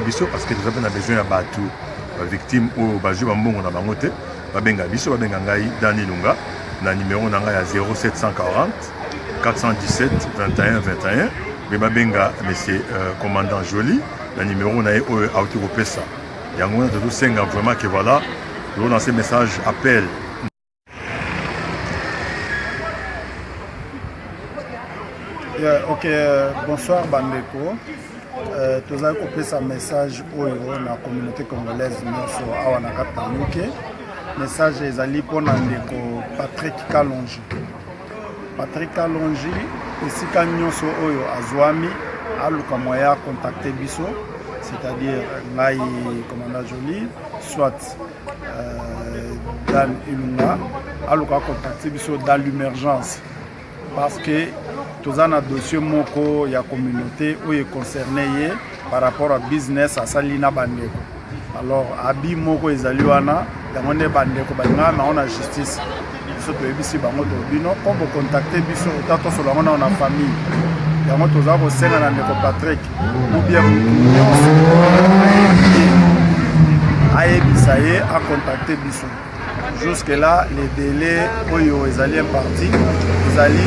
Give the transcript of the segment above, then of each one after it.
biso parce que nous avons besoin de battre victime ou baju bambongo na bangote babenga biso babenga ngai Dani Lunga na numéro na ngai ya 0740 417 21 21 mais babenga monsieur commandant Joly na numéro na o auto kopesa yango na tout senga vraiment que voilà nous lancer message appel. Ok, bonsoir Bandeko. Tous avez coupé un message pour la communauté congolaise sur Awanaka Tamuke. Message est allé pour Patrick Kalonji. Patrick Kalonji, ici quand nous sommes Azwami, à l'Ukamoya contacter Bisso, c'est-à-dire Ngai Commandant Joly, soit Dan Ilunga, à l'Ukamoya contacter Bisso dans l'urgence. Parce que tous un dossier moko ya communauté où est concerné par rapport à business à Salina Bandeko. Alors abi moko ezaliwana yangonde Bandeko banga na on a justice. Surtout ebisi bango to bino comme vous contacter biso tato solo on a famille. Yango toza ko senga na ndeko Patrick ou bien ayebisa ye a contacter biso. Jusque là les délais oyo ezali imparti ezali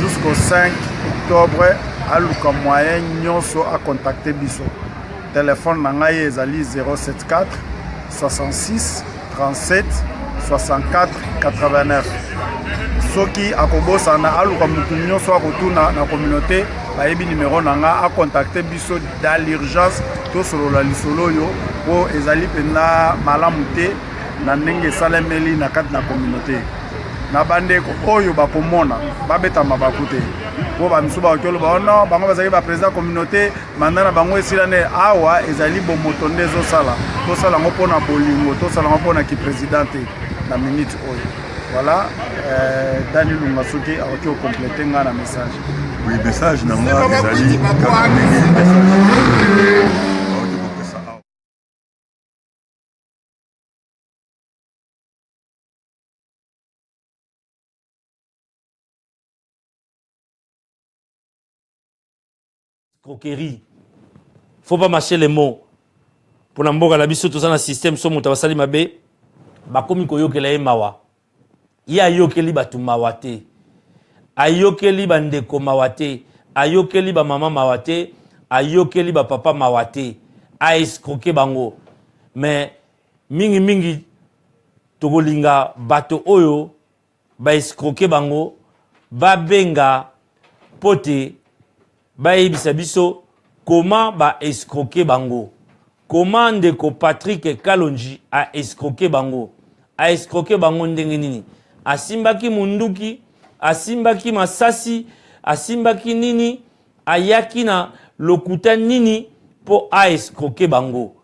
jusqu'au 5 octobre à Luka moyen nyonso a contacter biso. Téléphone na ngai ezali 074 66 37 64 89. Soki akobosa na aluka mutu nyonso akotuna na communauté bayebi numéro na nga a contacter biso dans l'urgence to solo la lisolo yo po ezali pena malamu te na ndenge salemeli na kati na communauté. Na bandeko oyo bakomona babeta mabaku te po bamisu bakolo baona bango bazali ba président communauté mandana bango esilane awa ezali bomoto nde ezosala tosala ngo mpona bolingo tosala ngo mpona ki président te na minute oyo. Voilà, Dani Lunga soki akoki compléter nga na message. Oui, message na nga ezali croquerie. Faut pas mâcher les mots. Pour n'amboka la biso tout ça dans système so muta basali mabe bakomi koyokela ye mawa. Ya yokeli batu mawate. Ayokeli bandeko mawate. Ayokeli ba mama mawate. Ayokeli ba papa mawate. A escroquer bango. Mais mingi togolinga bato oyo ba escroquer bango ba benga pote ba yebisa biso comment ba escroquer bango. Comment ndeko Patrick Kalonji a escroquer bango. A escroquer bango ndenge nini? Asimbaki munduki, asimbaki masasi, asimbaki nini, ayaki na lokuta nini pour a escroquer bango.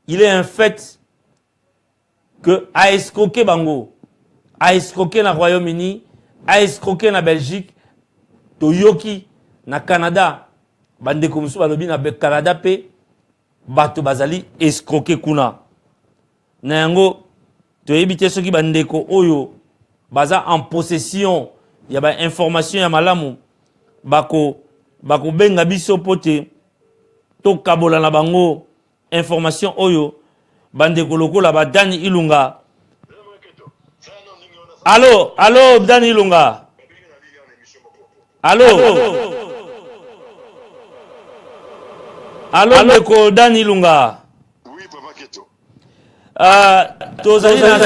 Il est un fait que a escroquer bango, a escroquer na Royaume-Uni, a escroquer na Belgique, toyoki na Canada, bande komisu balobi na Canada pe bato bazali escroquer kuna. Na yango to ebite soki bandeko oyo baza en possession ya ba information ya malamu bako benga biso pote to kabola na bango information oyo bandeko lokola ba Dani Ilunga. Allô Dani Ilunga. Allô ndeko Dani Ilunga. Oui papa Keto. Tozali na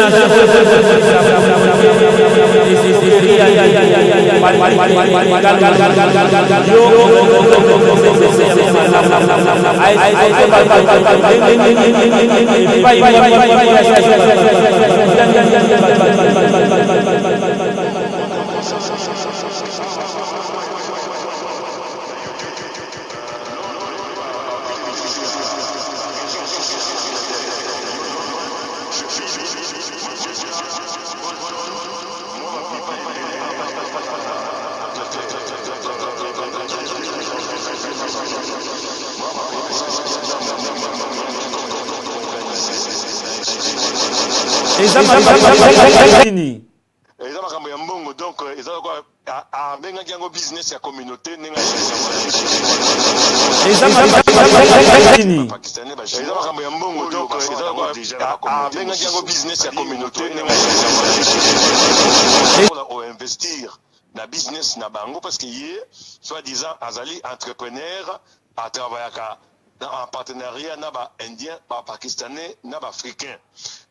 Nini eza makambo ya mbongo donc eza quoi a benga yango business ya communauté nenga Pakistanais eza makambo ya mbongo donc eza déjà abengaki yango business ya communauté pour investir na business na bango parce que ye soi-disant azali entrepreneur a travaillaka en partenariat na ba indien ba pakistanais na ba africain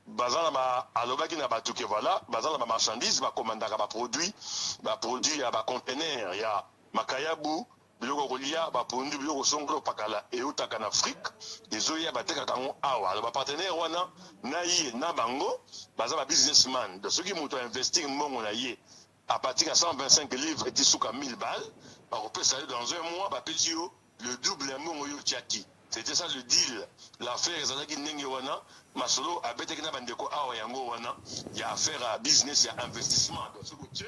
bazana ba alobaki na batuke voilà bazana ba marchandise ba commandaka ba produit ya ba conteneur ya makayabu biloko kolia ba pondu biloko songolo pakala eutaka na Afrique ezoya bateka kango awa ba partenaire wana na ye na bango baza ba businessman de ceux qui muto investir mbongo na ye à partir de 125 livres et 1000 balles ba repesa dans un mois ba petio le double mbongo yo tiaki. C'était ça le deal. L'affaire ezalaki ndenge wana masolo abeteki na bandeko awa yango wana ya affaire à business ya investissement donc ce que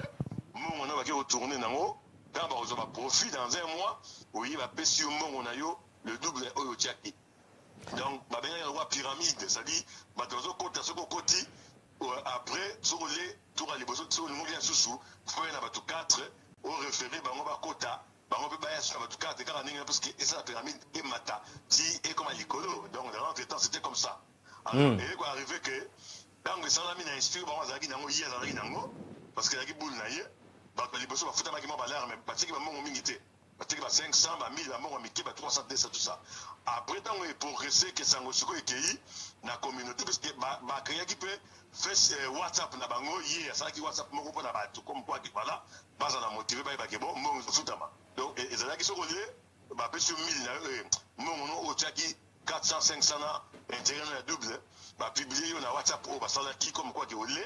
mbongo na ba ki retourner nango quand on va profit dans un mois oui va pesi mbongo na yo le double oyo tiaki. Donc ba benga ya pyramide, ça dit ba tozo kota soko koti après sur les tour à liboso sur le mouvement susu faut na ba 4 au référé bango ba kota bango pe ba ya sur ba 4 quand on parce que esa pyramide et mata si et comme à l'écolo donc dans l'entretemps c'était comme ça. Alors et quoi arrivé que dans le salami na inspire bango azaki nango hier azaki nango parce que yaki boule na ye ba liboso ba futa makima ba l'air mais ba tiki ba mongo mingité ba tiki ba 500 ba 1000 ba mongo miki ba 300 tout ça après tant que progresser que sango suko ekei na communauté parce que ba créer qui peut faire WhatsApp na bango hier ça qui WhatsApp moko pour na ba tout comme quoi qui voilà pas na motiver ba ke bon mongo futama donc ezalaki soko lié ba pesi 1000 na mongo no otaki 400 500 na intérêt na double ba publier na WhatsApp au ba sala qui comme quoi qui olé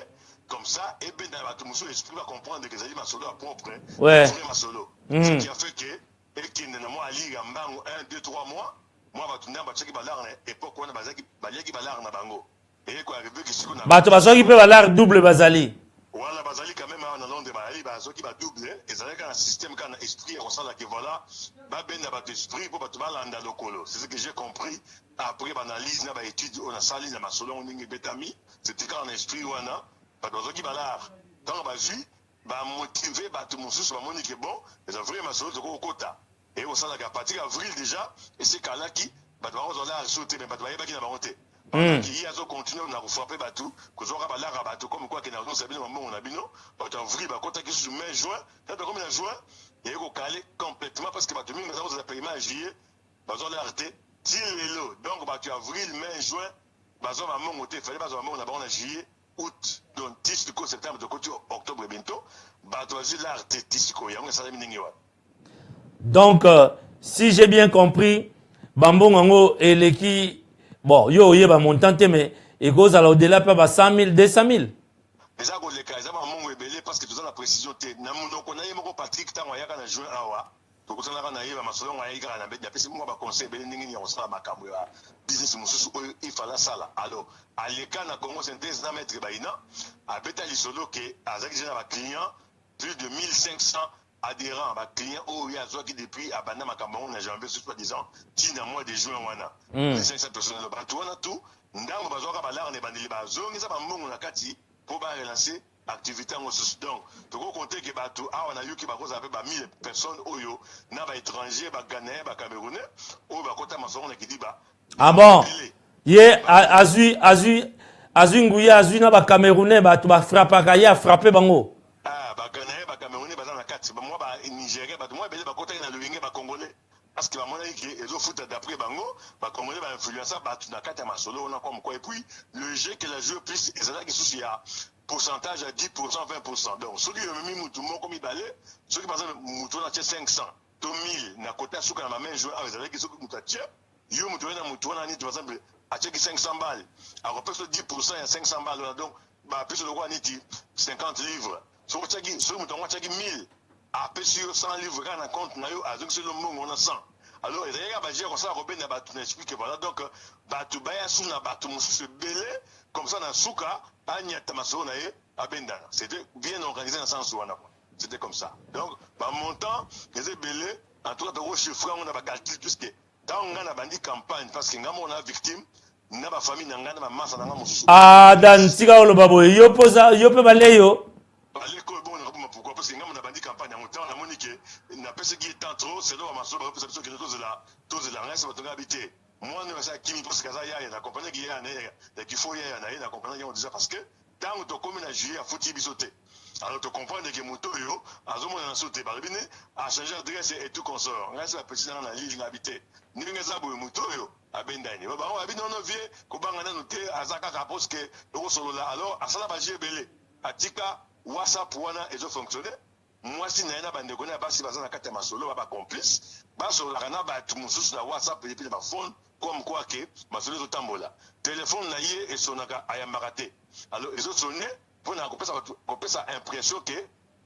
comme ça et ben dans bato muso esprit va comprendre que ezali masolo à propre ouais masolo ce qui a fait que et qui na moi ali mbango 1 2 3 mois moi bato nda ba cheki balar na époque wana bazaki baliaki balar na bango et quoi arrivé que siko na bato bazoki pe balar double bazali voilà bazali quand même na Londres bazali bazoki ba double ezalaka un système quand esprit on sent là que voilà ba ben na bato esprit pour bato balanda lokolo c'est ce que j'ai compris après analyse na ba étude on a sali na masolo on ngi betami c'était quand un esprit wana bato bazoki balar tant bazui ba motiver bato mususu ba moni que bon les vrais masolo de kota et au sala ka partir avril déjà et c'est kalaki bato ba ozala sauter mais bato ba yebaki na baroté qui a continué na frapper bato kozoka balara bato comme quoi que na zo sabine mambo na bino bato avril ba kota ki sur mai juin ça comme na juin et ko calé complètement parce que bato mingi na zo paiement juillet bazo l'arrêter ti lelo donc bato avril mai juin bazo ba mongo te fallait bazo mongo na ba na juillet août donc 10 de septembre de côté octobre bientôt bato bazo l'arrêter tisiko yango ça la mingi wa. Donc, si j'ai bien compris, Bambon Ango et l'équipe, bon, yo, yé, montant, mais, et cause à au-delà, pas 100 000, 200 000. Mais ça, les cas, ça va mon belé parce que tout ça, la précision, donc on a eu mon Patrick, tant on y a qu'à jouer à Wa. Donc on a eu ma salon, on a eu qu'à la bête, d'après moi, ma conseil, belé, n'y a pas ma caméra, business, il fallait ça là. Alors, à l'écart, on a commencé à intéressant mettre Baïna, à Beta Lissolo, qui a un client, plus de 1500 adhérents à clients où il y a qui depuis à Banama Cameroun, j'ai envie soit disant, qui n'a moins de juin wana. 1500 personnes le bateau on a tout. Ndango bazoka balar ne bandeli bazo ngisa ba mbongo na kati pour ba relancer activité en ressources. Donc, tu peux compter que bateau a on a eu qui ba cause avec 1000 personnes oyo na ba étranger ba Ghanéen ba Camerounais ou ba kota mason na qui dit ba. Ah bon. Ye azu nguya azu na ba Camerounais ba tu ba frapper ya frapper bango. Ah ba Ghanéen ba Camerounais ba na kati ba moi ba Nigérien ba moi belé ba kota na le ba Congolais. Parce que mon avis les autres foot d'après bango ba Congolais ba influencer ba tu na kati masolo on a comme quoi et puis le jeu que la joue plus et ça là qui souci à pourcentage à 10%, 20%. Donc, ceux qui ont mis moutou comme il balait, ceux qui par exemple moutou na 500, 1000 na kota souka na ma main jouer avec ceux qui moutou tia, yo moutou na moutou na ni par exemple a check 500 balles. À repère 10% il y a 500 balles donc ba plus le roi ni 50 livres. Sur check sur moutou on check 1000 à sur 100 livres quand on compte na yo avec sur le monde on a 100. Alors il y a ba dire ça Robin na ba tu explique voilà donc ba tu ba ya sou na ba tu musu belé comme ça na souka anya tamaso na ye abendana c'était bien organisé dans sens wana c'était comme ça donc ba montant les belé en tout cas de chiffre on a ba calcul puisque tant on a bandi campagne parce que ngamo on a victime na ba famille na ngana ba massa na ngamo sou ah dan sika lo babo yo poza yo pe baleyo l'école bon pourquoi parce que ngamo na bandi campagne en temps na monique na na pese qui est trop c'est là ma solo parce que tous de la reste va te habiter moi ne ça qui me pose kaza ya na compagnie qui ya na qu'il faut ya na compagnie on dit parce que tant to comme na juillet à fouti bisoté alors tu comprends que moto yo azomo na sauter par bine à changer adresse et tout consort reste la petite dans la ligne habité ni ngeza bo moto yo abendani ba on habite on vie ko banga na noter azaka ka parce que ro solo là alors asala ba jebele atika WhatsApp wana ezo fonctionner moi si na bande kona basi bazana kata masolo ba complice baso la na ba tumususu na WhatsApp et puis ba phone comme quoi que masolo zo tambola téléphone na ye et sonaka ayambakate alors ezo sonner pour na kopesa impression que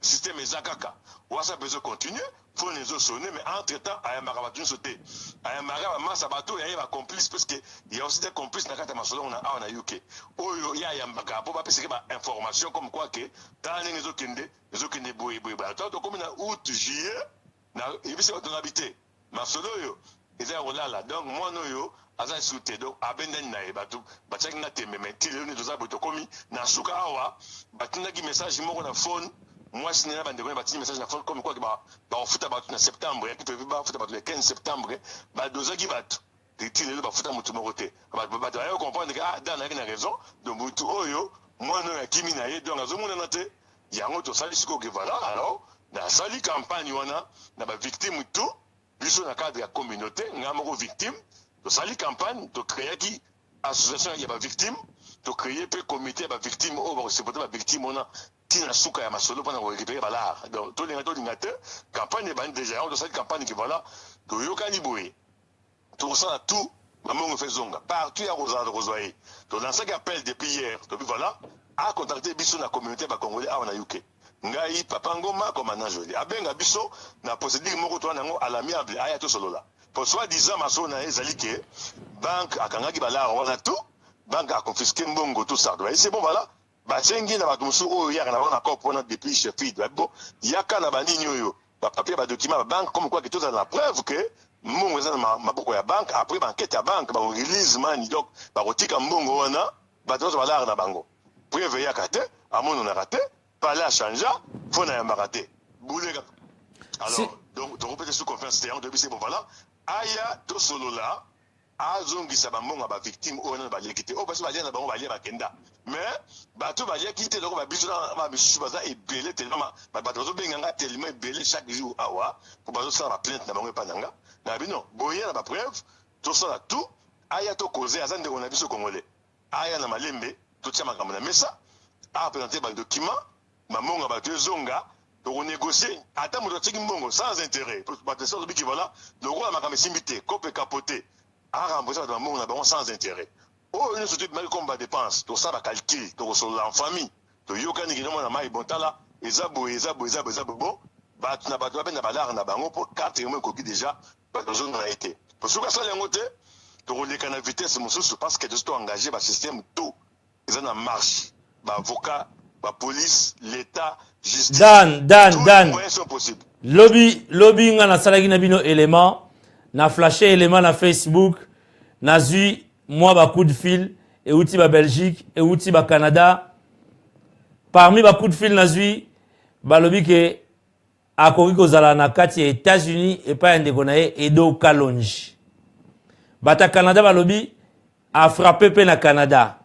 système ezakaka WhatsApp ezo continuer pour les autres sonner mais entre temps ayambaka ba tunu sauter ayambaka masa bato ya ba complice parce que il y a aussi des complices na kata masolo on a UK oyo ya ayambaka pour ba pesa ba information comme quoi que dans les ezokende boye ba to comme na août juillet na ibisi ba habité masolo yo eza rolala donc moi no yo aza souté donc abendani na bato bataki na tembe mais tile ni doza boto komi na suka awa batina ki message moko na phone moi si na bande ko batini message na phone comme quoi ba ofuta bato na septembre qui peut ba ofuta bato le 15 septembre ba doza ki bato tile ba futa mutu moko te bato ayo comprendre que ah dans na raison donc mutu oyo moi no ya kimi na ye donc azomuna na te yango to sali siko ke voilà alors na sali campagne wana na ba victime tout biso na cadre ya communauté ngamoko victime to sali campagne to créer qui association ya ba victime to créer pe comité ba victime o ba supporter ba victime ona tina suka ya masolo pona ko récupérer bala donc to linga te campagne ba déjà on to sali campagne qui voilà to yokani boye to ça tout maman fait zonga partout ya Rosalie to lancer appel depuis hier to voilà a contacter biso na communauté ba congolais a na UK ngai papa ngoma comme na joli abenga biso na procédure moko to nango à l'amiable aya to solo là pour soi disant maso na ezali ke banque akangaki bala wana tout banque a confisqué mbongo tout ça donc c'est bon voilà ba sengi na bato musu oyo yaka na wana corps pona depuis chef bon yaka na bandini oyo ba papier ba document ba banque comme quoi que tout ça la preuve que mbongo eza na maboko ya banque après ba enquête ya banque ba release money donc ba rotika mbongo wana ba to bala na bango preuve yaka te amono na raté parler à changer faut na yambakate boulega alors donc to répéter sous confiance c'est en début c'est bon voilà aya to solo là azongisa bamonga ba victime o na ba lekite o basi ba lia na bango ba lia ba kenda mais bato ba lia kite loko ba biso na ba biso baza ebele tellement ba bato zo benganga tellement ebele chaque jour awa pour bazo ça ba plainte na bango epananga na bino boye na ba preuve to ça tout aya to causer azande on a biso congolais aya na malembe to tia makambo na mesa a présenter ba document mamonga ba zonga to négocier ata mo tiki mbongo sans intérêt ba te so biki voilà le roi makambe simbité cope capoter a rembourser ba mamonga na bango sans intérêt oh une surtout mal comme ba dépense to ça ba calcul to so la famille to yokani kinoma na mai bontala ezabo bon ba na ba na balar na bango pour 4 mois ko déjà ba zone na été pour ce que ça yangote to releka na vitesse mususu parce que to engagé ba système tout ils en marche ba avocat ba police l'état justice Dan lobby nga na salaki na bino élément na flasher élément na Facebook na zui moi ba coup de fil et outil ba Belgique et outil ba Canada parmi ba coup de fil na zui ba lobby ke akoki kozala na kati ya États-Unis et pas ndeko na ye Edo Kalonji bata Canada ba lobby a frappé pe na Canada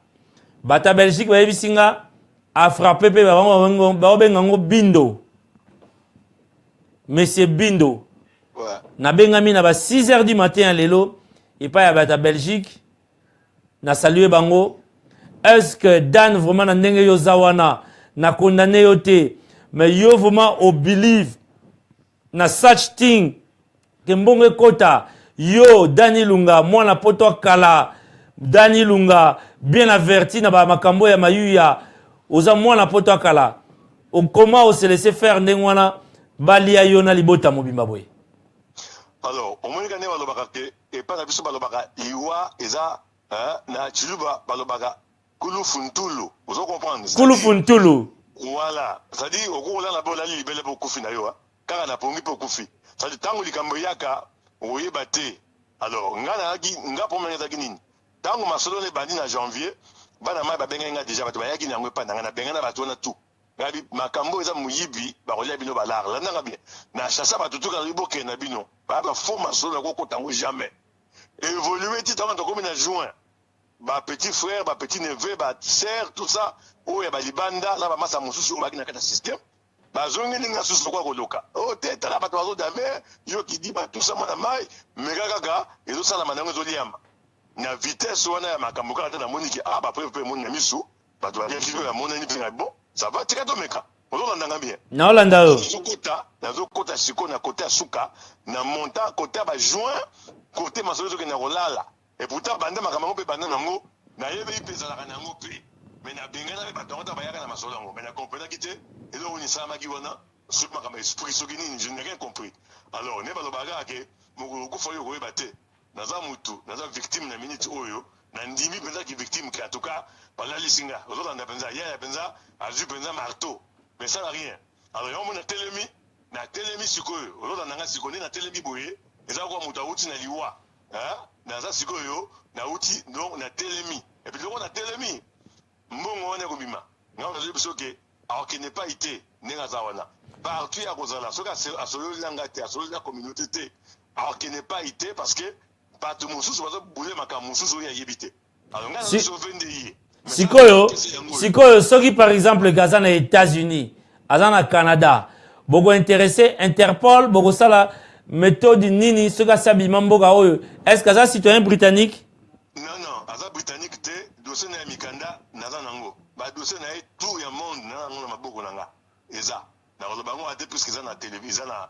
bata Belgique ba yebisinga a frappé pe ba bengango Bindo monsieur Bindo ouais. Na bengami na ba 6h du matin lelo et pas ya bata Belgique na saluer bango est-ce que Dan vraiment na ndenge yo zawana na condamné yo te mais yo vraiment au believe na such thing ke mbongo kota yo Dani Lunga mwana poto kala Dani Lunga bien averti na ba makambo ya mayuya oza mwana poto kala o comment on se laisser faire ndengwana balia yona libota mobimba boy alors au moins gagner balobaka ke et pas na biso balobaka iwa eza na chiluba balobaka kulu funtulu ozo comprendre kulu funtulu voilà ça dit au ko la bola libele po kufi na yo kaka na pongi po kufi ça dit tango likambo yaka oyeba te alors nga pour mena zaki nini tango masolo le bandi na janvier bana ma ba benga nga déjà bato bayaki na ngwe pa na benga na bato na tout ngabi makambo eza muyibi ba kolia bino balar la nanga bien na chassa ba tutuka riboke na bino ba fo masolo na ko tango jamais évoluer ti tango comme na juin ba petit frère ba petit neveu ba sœur tout ça o ya ba libanda la ba masa mususu ba kina kata système ba zongi ninga susu kwa koloka o teta la ba to dame yo ki di ba tout ça mona mai mega kaka ezo sala manango ezo liama na vitesse wana ya makambo kaka na moniki ah ba pe moni na misu ba to ya kido ya mona ni pinga bon ça va tika to meka olanda ngambie na olanda yo nazo kota siko na côté suka na monta côté ba juin côté masolo ke na rolala et pourtant bande makambo pe bande nango na yebe ipeza la nango pe mais na bengana ba tonta ba yaka na masolo ngo mais na comprendre kité et donc on sama ki wana sur makambo esprit sogini je n'ai rien compris alors ne ba lo baga ke mo ko fo yo ko ebate naza mutu naza victime na minute oyo na ndimi penza ki victime ki en tout cas bala lisinga olanda penza ya penza azu penza marteau mais ça n'a rien alors on a telemi sikoyo olanda nga sikoni na telemi boye eza kwa mutu auti na liwa hein naza sikoyo na uti donc na telemi et puis on a telemi mbongo wana ko bima nga on a dit que alors qu'il n'est pas été nenga zawana partout ya kozala soka asolo langa te asolo la communauté te alors qu'il n'est pas été parce que pas tout mususu bazo bouler maka mususu ya yebite alors nga na sovende yi sikoyo soki par exemple gaza na États-Unis aza na Canada boko intéressé Interpol boko sala méthode nini soka sabima mboka oyo est-ce que aza citoyen britannique non aza britannique te dossier na mikanda naza nango ba dossier na tout ya monde na nango na maboko nanga eza na bango ate plus que ça na télévision na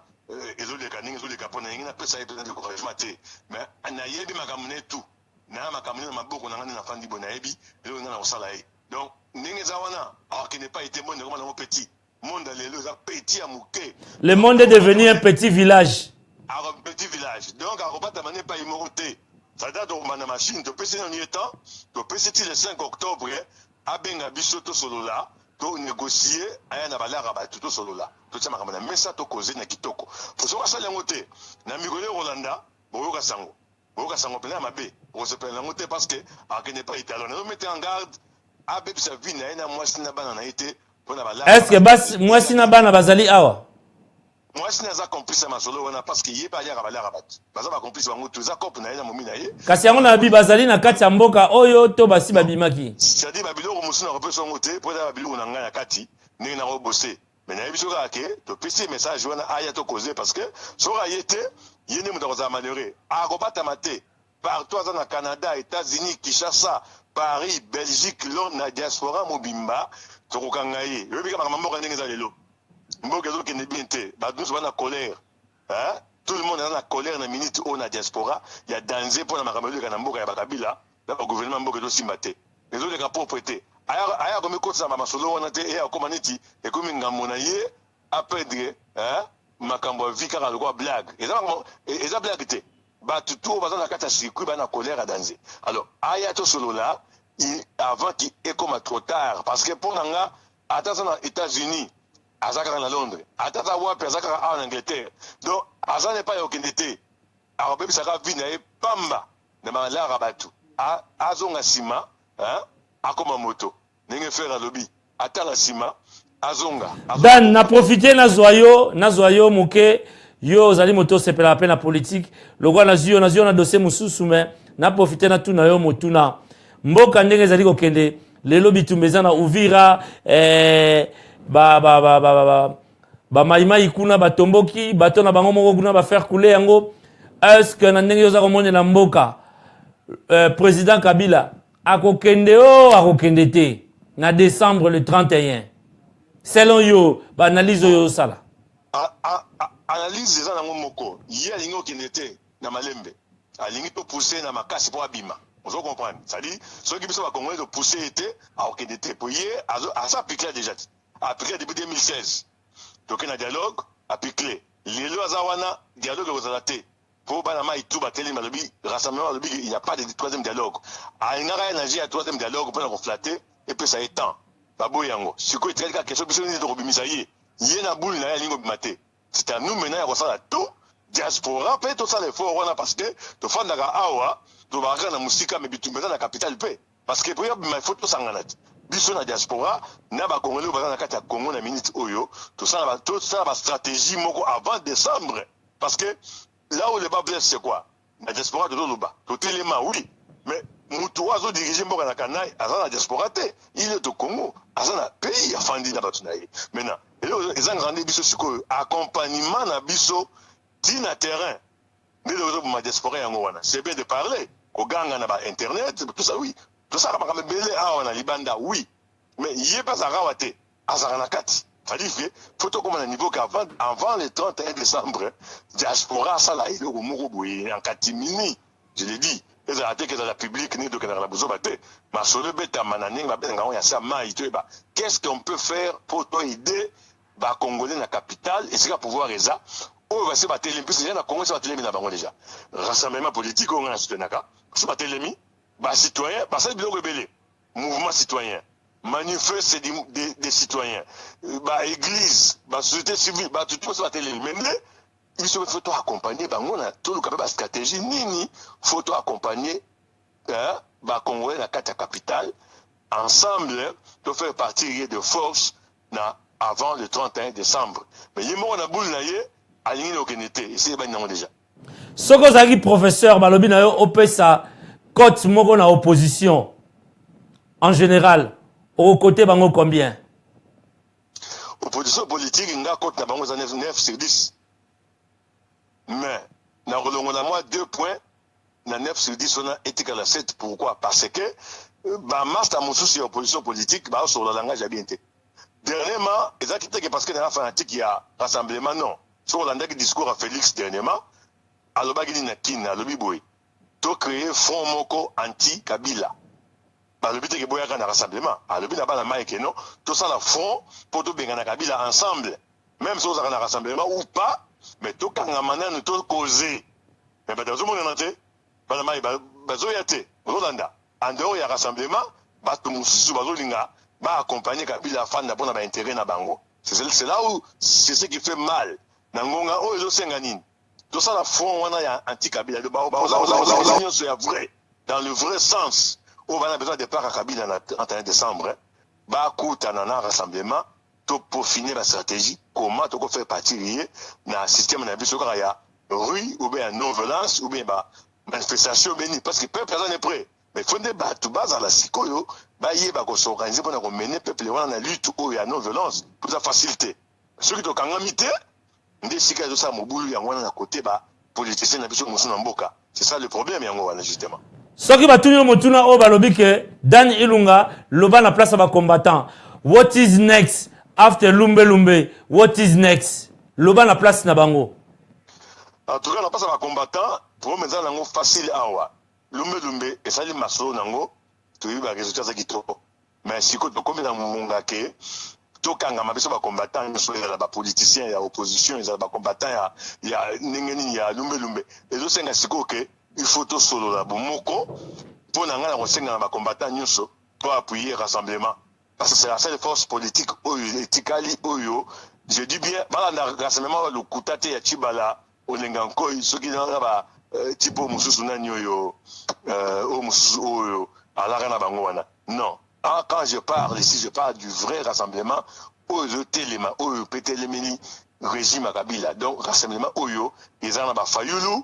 ezoleka ningi ezoleka pona ningi na pesa yepe na encouragement te mais na yebi makamune tout na makamune na maboko nanga na fandi bona yebi elo na osala yi donc ningi za wana alors qu'il n'est pas été monde comme na petit monde lelo za petit à mouké le monde est devenu un petit village un petit village donc à robata mané pas immorté ça date au mana machine to pesi na nietan to pesi le 5 octobre a benga bisoto solola to négocier aya na balara ba tout solola to tsama kamana mesa to koze na kitoko faut so kasala ngote na migole Rolanda boyoka sango pena mabe on se pena ngote parce que a que n'est pas italien on mettre en garde a be sa vie na mwasi na bana na été pour na balara est-ce que bas mwasi na bana bazali awa mwasi na za complice masolo wana parce que yeba ya balara bat baza ba complice bango tout za cop na momi na ye kasi yango na bi bazali na kati ya mboka oyo to basi babimaki c'est-à-dire babiloko musuna ko peso ngote pour da babiloko na ngaya kati ningi na ko bosser mais na yebiso ka ke to pesi message wana aya to causer parce que sora yete yene muta ko za malheureux a ko bata mate partout dans Canada, États-Unis, Kinshasa, Paris, Belgique, Londres, na diaspora mobimba to ko kangaye yebi ka makambo ka ndenge za lelo mboka zo ke ne bien te ba nous wana colère hein tout le monde est dans la colère na minute au na diaspora il y a danger pour na makambo ka na mboka ya bakabila na ba gouvernement mboka do simbate les autres ka propreté aya comme ko tsama masolo wana te e akoma neti e comme ngamona ye a perdre hein makambo vika ka lokwa blague eza blague te ba tout baza na kata circuit ba na colère à danger alors aya to solo là avant qu'il est comme trop tard parce que pour nanga attention aux États-Unis azaka na Londres atata wapi azaka en Angleterre donc aza n'est pas yokendete alors bébé ça va venir pamba na malara batu azonga sima hein akoma moto ninge faire lobby atala sima azonga dan na profiter na zoyo moke yo ozali moto sepela pe na politique lokwa na zio na dossier mususu mais na profiter na tuna yo motuna mboka ndenge ezali kokende lelo bitumbeza na Uvira ba maimai kuna batomboki bato na bango moko kuna ba faire couler yango est-ce que na ndenge yoza komone na mboka président Kabila akokende te na décembre le 31 selon yo ba analyse yo sala analyse za nango moko ye alingi okende te na malembe alingi to pousser na makasi po abima vous comprenez ça dit ceux qui sont congolais de pousser était à okende te po ye a ça appliqué déjà appliqué depuis 2016 donc un dialogue appliqué lelo azawana dialogue ozalate pour banama itu bateli malobi rassemblement malobi il n'y a pas de troisième dialogue a ngara énergie à troisième dialogue pour la flatter et puis ça est temps babo yango siko etreka ka question biso ni de robimisa ye na boule na ya lingo bimate c'est à nous maintenant à resala tout diaspora peut tout ça l'effort on a parce que to fandaka awa to baraka na musika mais bitumeza na capitale pe parce que pour il faut tout sanganat biso na diaspora na ba congolais baza na kati ya Congo na minute oyo tout ça ba stratégie moko avant décembre parce que là où le bas blesse c'est quoi la diaspora de l'Oloba tout élément oui mais mutu wazo diriger mboka na kanai aza na diaspora te il est au Congo aza na pays afandi na batu na ye maintenant ezanga rendre biso sikoyo accompagnement na biso tina terrain mais le ma diaspora yango wana c'est bien de parler ko ganga na ba internet tout ça oui tout ça ba kambe belé awa na libanda oui mais yé pas arawa te azara na kati c'est-à-dire que photo comme na niveau qu'avant avant le 31 décembre diaspora ça là il au moko boye en katimini je l'ai dit les arrêtés que dans la public ni de que dans la bozo baté ma solo beta manane ba benga on ya ça mai to ba qu'est-ce qu'on peut faire pour aider ba congolais na capitale et c'est qu'à pouvoir ça oh va se battre les plus c'est na Congo se battre les na bango déjà rassemblement politique on a soutenaka se battre les ba citoyens parce que biloko rebelle mouvement citoyen manifeste des citoyens ba église ba société civile ba tout se battre les même il faut accompagner bango na tout le capable stratégie nini faut accompagner ba congolais na carte capitale ensemble de faire partie de force na avant le 31 décembre mais yimo on a boule na ye alingi okenete c'est ba nango déjà soko zaki professeur balobi na yo opesa cote moko na opposition en général au côté bango combien opposition politique nga cote na bango za 9 sur 10 mais na rolongo na moi 2 points na 9 sur 10 on a éthique à la 7 pourquoi parce que ba master mosusu ya opposition politique ba sur la langage bien été dernièrement exactement parce que na fanatique ya rassemblement non sur la discours à Félix dernièrement alobaki na kina alobi boy to créer front moko anti Kabila alobi te ke boyaka na rassemblement alobi na bana maïke non tout ça la front pour to benga na Kabila ensemble même si on a un rassemblement ou pas mais tout quand on a nous tout causer mais pas dans le monde entier bana maï bazoyate Rolanda en dehors il y a rassemblement ba tout mususu bazolinga ba accompagner Kabila fan na bona ba intérêt na bango c'est là où c'est ce qui fait mal na ngonga o ezo senga nini tout ça la front wana ya anti Kabila de ba c'est vrai dans le vrai sens on a besoin de part à Kabila en 31 décembre ba kuta na rassemblement to pour finir la stratégie comment to faire partie lié na système na biso ka ya rue ou bien non violence ou bien ba manifestation béni parce que peuple est prêt mais faut des battu base à la sikoyo ba yeba ko s'organiser pour na mener peuple wana na lutte ou ya non violence pour sa facilité ceux qui to kangamité ndé sika zo sa mobulu ya wana na côté ba politicien na biso musu na mboka c'est ça le problème yango wana justement soki batuni motuna o balobi ke Dan Ilunga loba na place ba combattant what is next after Lumbe what is next loba na place na bango en tout cas na place ba combattant pour mettre nango facile awa Lumbe et sali masolo nango to yiba résultat za kitoko mais siko to kombe na munga ke to kanga mabiso ba combattant so ya ba politicien ya opposition ya ba combattant ya ningeni ya Lumbe ezo senga siko ke il faut tout solo la bomoko pour na ngala ko senga ba combattant nyuso pour appuyer rassemblement parce que c'est la seule force politique éthiquement oyo je dis bien bala na rassemblement le kutate ya Chibala olenganko soki na ba tipo mususu na nyoyo o mususu oyo ala na bango wana non quand je parle ici je parle du vrai rassemblement oyo telema oyo petelemeni régime à Kabila donc rassemblement oyo ils en ba Fayulu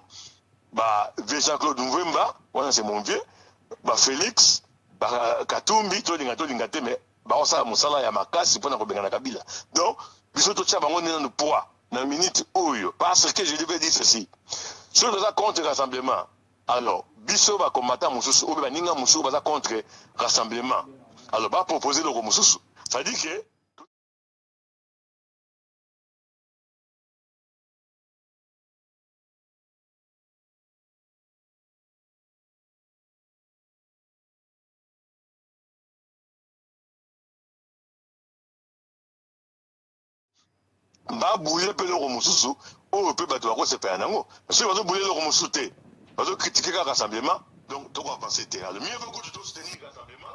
ba Jean-Claude Mvemba wana c'est mon vieux ba Félix ba Katumbi to linga te mais ba osa musala ya makasi pona ko benga na Kabila donc biso to tcha bango na poids na minute oyo parce que je devais dire ceci sur les contre rassemblement alors biso ba combattant mususu ou ba ninga mususu ba contre rassemblement alors ba proposer le mususu ça dit que ba bouler pe le mususu o pe ba to ko se pa nango si ba bouler le mususu te ba critiquer le rassemblement donc to va penser te le mieux vaut que tu soutenir le rassemblement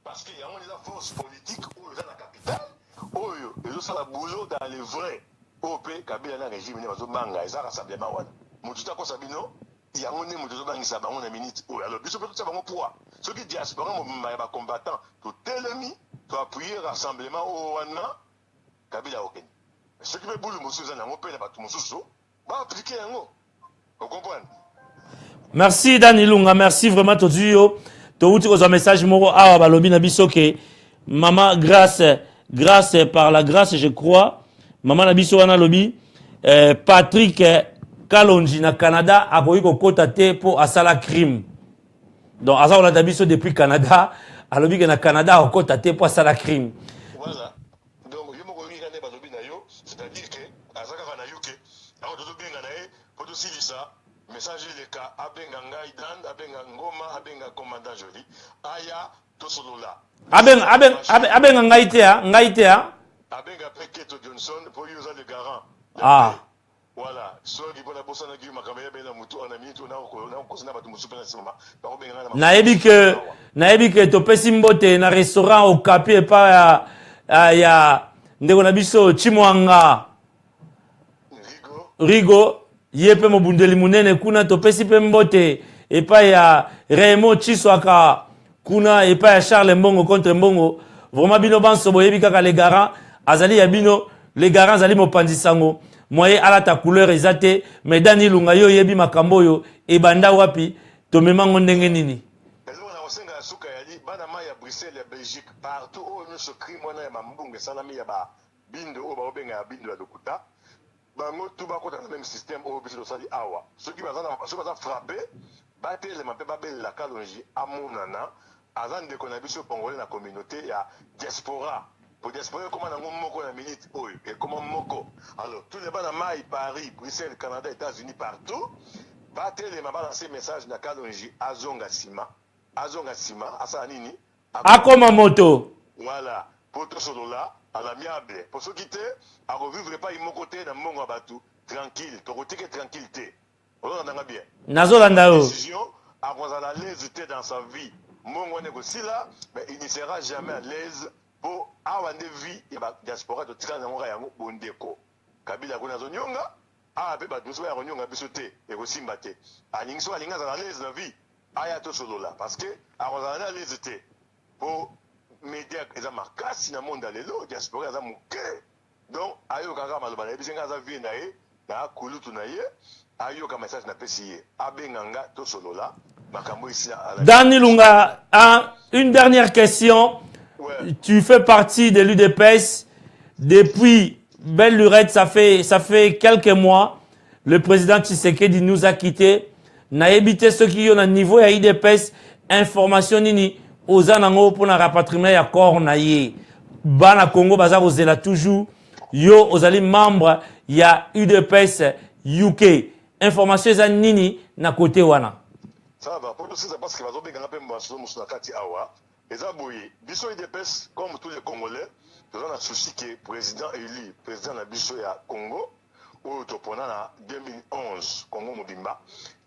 parce qu'il y a une force politique où dans la capitale oyo ezo sala boulot dans les vrais OP Kabila na régime ne bazo banga eza rassemblement wana mutu ta ko sabino ya ngone mutu zo bangisa bango na minute oyo alors biso pe tout ça bango poids ceux qui diaspora mo ba combattant to telemi appuyer rassemblement au wana Kabila okeni. Ce qui me boule mosuza na ngopela batu mosusu ba appliquer yango. Vous comprenez? Merci Dani Lunga, merci vraiment to duo. To uti ko message moko awa balobi na biso ke maman grâce par la grâce je crois maman na biso wana lobi Patrick Kalonji na Canada a koyi ko kota te pour asala crime. Donc asa on a biso depuis Canada, alobi ke na Canada a kota te pour asala crime. Voilà. Donc yo moko wi ngane balobi na yo, c'est-à-dire que azaka kana yuke, alors to benga na e pour to silisa message le ka abenga ngai dan abenga ngoma abenga commandant Joli aya to solola. Abenga ngai te ha. Abenga Peketo Johnson pour user le garant. Ah. Voilà, so qui pour la bossa na gima kamaya bena mutu ana minute na ko na batu musupe na sima. Ba ko benga na. Naebi ke to pesi mbote na restaurant au Kapi pa ya ndeko na biso Chimwanga. Rigo yepe mobundeli munene kuna to pesi pe mbote epa ya Raymond Chiswaka kuna epa ya Charles Mbongo contre Mbongo. Vraiment bino banso boyebi kaka les garants azali ya bino les garants azali mopanzisango. Moye ala ta couleur ezate mais Dani Lunga yo yebi makambo yo e banda wapi to memango ndenge nini. Ezo na osenga suka yali bana ma ya Bruxelles ya Belgique partout où nous se crime wana ya mambunge salami ya ba bindo o ba obenga ya bindo ya lokuta. Bango tout ba kota na même système au biso sali awa. Ceux qui va frapper battre les mapé ba belle la Kalonji amonana azan de konabiso pongolais na communauté ya diaspora. Pour diaspora comment na moko na minute oyo et comment moko. Alors tous les bana mai Paris, Bruxelles, Canada, États-Unis partout battre les mabala lancer message na Kalonji azonga sima asa nini akoma moto. Voilà, pour tout solola à l'amiable. Pour ceux qui étaient, à revivre pas mon côté dans mon abatou, tranquille, ton côté que tranquillité. On en a bien. Nazolandao. Décision, avant à l'aise dans sa vie. Mon négocie là, mais il ne sera jamais à l'aise pour avoir des vies et la diaspora de tirer dans mon rayon bondeko. Kabila kuna zonyonga, ah be ba douzo ya ronyonga bisoté et aussi mbaté. A ningso a linga à l'aise la vie. Aya to solo là parce que avant à l'aise pour média eza makasi na monde lelo diaspora eza muke donc ayo kaka maloba na bisenga za vie na ye na kulutu na ye ayo ka message na pesi ye abenganga to solola makambo ici à la Dani Lunga, une dernière question. Ouais. Tu fais partie de l'UDPS depuis belle lurette, ça fait quelques mois. Le président Tshisekedi nous a quittés. Na évité ceux qui ont un niveau à UDPS information nini ozanango pour na rapatriement ya corps na ye bana Congo baza ozela toujours yo ozali membre ya UDPS UK information za nini na côté wana ça va pour tout ça parce que bazo benga pe mbaso musuna kati awa eza boye biso UDPS comme tous les Congolais nous avons un souci que président élu président na biso ya Congo au topona na 2011 Congo mobimba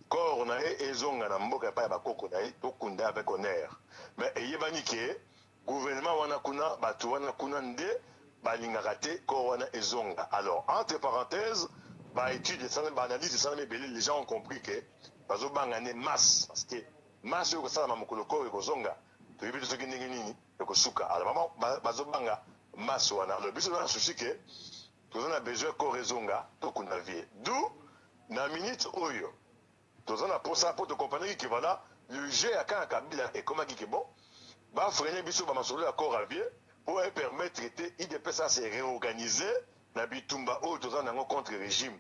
corps na ezonga na mboka pa ya bakoko na to kunda avec honneur. Mais eyebani ke gouvernement wana kuna batu wana kuna nde balingaka te ko wana ezonga. Alors entre parenthèses ba étude ça ba analyse ça les gens ont compris que bazo bangane masse parce que masse yo ko sala mamukolo ko ko zonga to yebi to kingi nini ko suka. Alors maman bazo banga masse wana. Le biso na souci que to on a besoin ko rezonga to kuna vie. D'où na minute oyo to on pour ça pour te comprendre que voilà le jeu à quand Kabila et comment qui est bon va freiner biso ba masolo ya corps à vie pour permettre que IDPS à se réorganiser na bitumba au to on contre régime.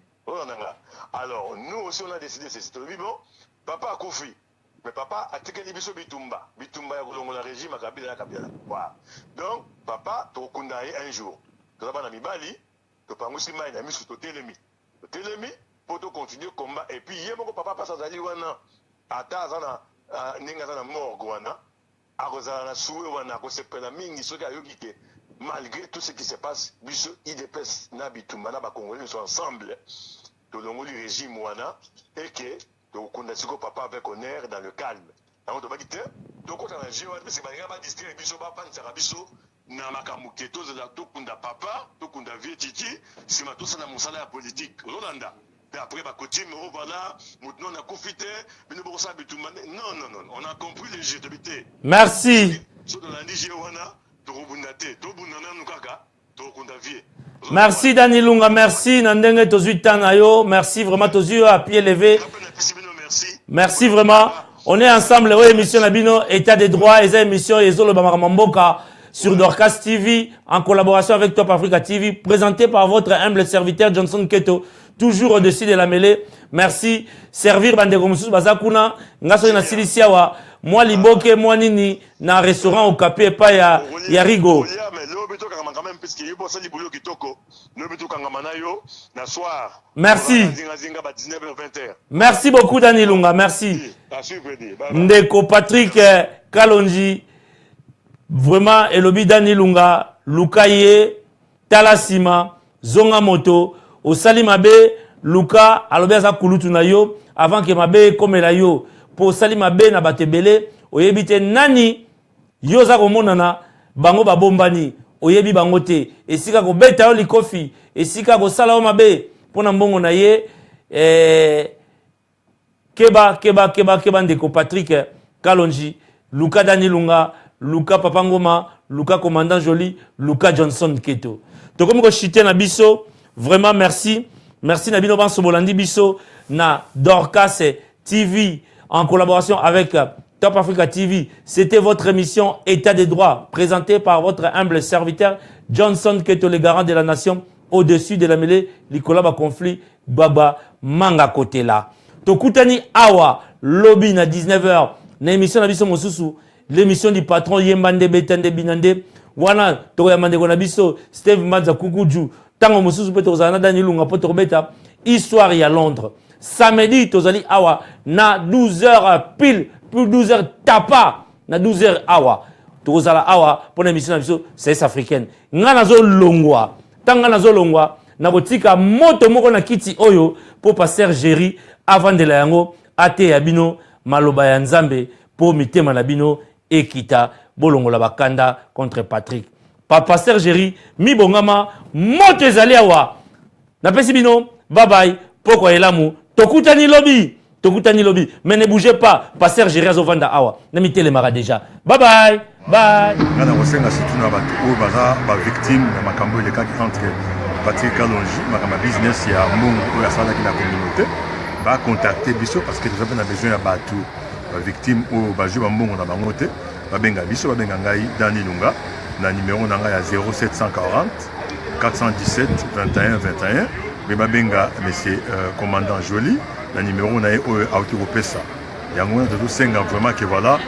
Alors nous aussi on a décidé c'est bon papa a confié mais papa a tekeli biso bitumba ya kolongola régime à Kabila voilà. Donc papa to kundaye un jour to ba na mibali to pangusi mai na misu to telemi pour to continuer combat et puis yemoko papa passe azali wana ata azana ninga zana morgue wana akozala na souwe wana akosepela mingi soki ayoki ke malgré tout ce qui se passe biso IDPS na bitumba na bakongolais sont ensemble tolongoli régime wana et que tokunda siko papa avec honneur dans le calme donc to bakite tokota na jeu wana parce que balinga ba distraire biso ba pansaka biso na makambo ke tozela tokunda papa tokunda vie titi sima tosala mosala ya politique olanda. Après, voilà, maintenant on a confité, non, on a compris les jeux de bité. Merci. Merci Dani Lunga, merci Nandenge Tozu Tanayo, merci vraiment Tozu à pied levé. Merci vraiment. On est ensemble, oui, émission Nabino, État des droits, et émission Ezolo Bamaramamboka sur Dorcas TV, en collaboration avec Top Africa TV, présenté par votre humble serviteur Johnson Keto, toujours au-dessus de la mêlée. Merci. Servir Bandego Moussous Bazakuna, Ngaso na Silisiawa, moi Liboke, moi Nini, na restaurant au Capé, pas ya Rigo. Merci. Merci beaucoup Dani Lunga, merci. Ndeko Patrick Kalonji, vraiment Elobi Dani Lunga, Lukaye, Talasima, Zonga Moto, Osali Mabe, Luka, Alobiaza Kulutu na yo, avant que Mabe comme la yo, pour Osali Mabe na batebele, oyebite nani, yoza komonana, bango babombani, oyebi bango te, esika ko beta yo likofi, esika ko sala o mabe, pona mbongo na ye, Keba ndeko Patrick Kalonji, Luka Dani Lunga, Luka Papangoma, Luka Commandant Jolie, Luka Johnson Keto. Donc comme chité na biso, vraiment merci. Merci Nabino Banso Bolandi biso na Dorcas TV en collaboration avec Top Africa TV. C'était votre émission État des droits présentée par votre humble serviteur Johnson Keto, le garant de la nation au-dessus de la mêlée, Nicolas conflit Baba Manga côté là. Tokutani Awa, lobby na 19h, na émission na biso mosusu, l'émission du patron Yembande Betande Binande, wana toyamande kona biso Steve Madza Kukuju, tango mosusu pe tozana Dani Lunga po tobeta histoire ya Londres. Samedi tozali Awa na 12h pile, plus 12h tapa, na 12h Awa. Tozala Awa pour l'émission na biso c'est africaine. Nga nazo longwa, tanga nazo longwa, na botika moto moko na kiti oyo pour passer Jerry avant de la yango ate yabino maloba ya nzambe po mitema na bino ekita bolongo la bakanda contre Patrick. Papa Sergeri mi bongama moto ezali awa. Na pesi bino bye bye poko elamu tokutani lobby mais ne bougez pas Pasteur Géry azovanda awa na mitele mara déjà bye bye bye. Ngana kosenga surtout na bato oyo baza ba victime na makambo elekaki entre Patrick Kalonji makamba business ya mbongo oyo asalaki na communauté. Va contacter biso parce que nous avons besoin de bateau victime ou bajou bambongo na bangote ba benga biso ba benga ngai Dani Lunga na numéro na ngai ya 0740 417 21 21 mais ba benga monsieur commandant Jolie na numéro na auto pesa yango na tout senga vraiment que voilà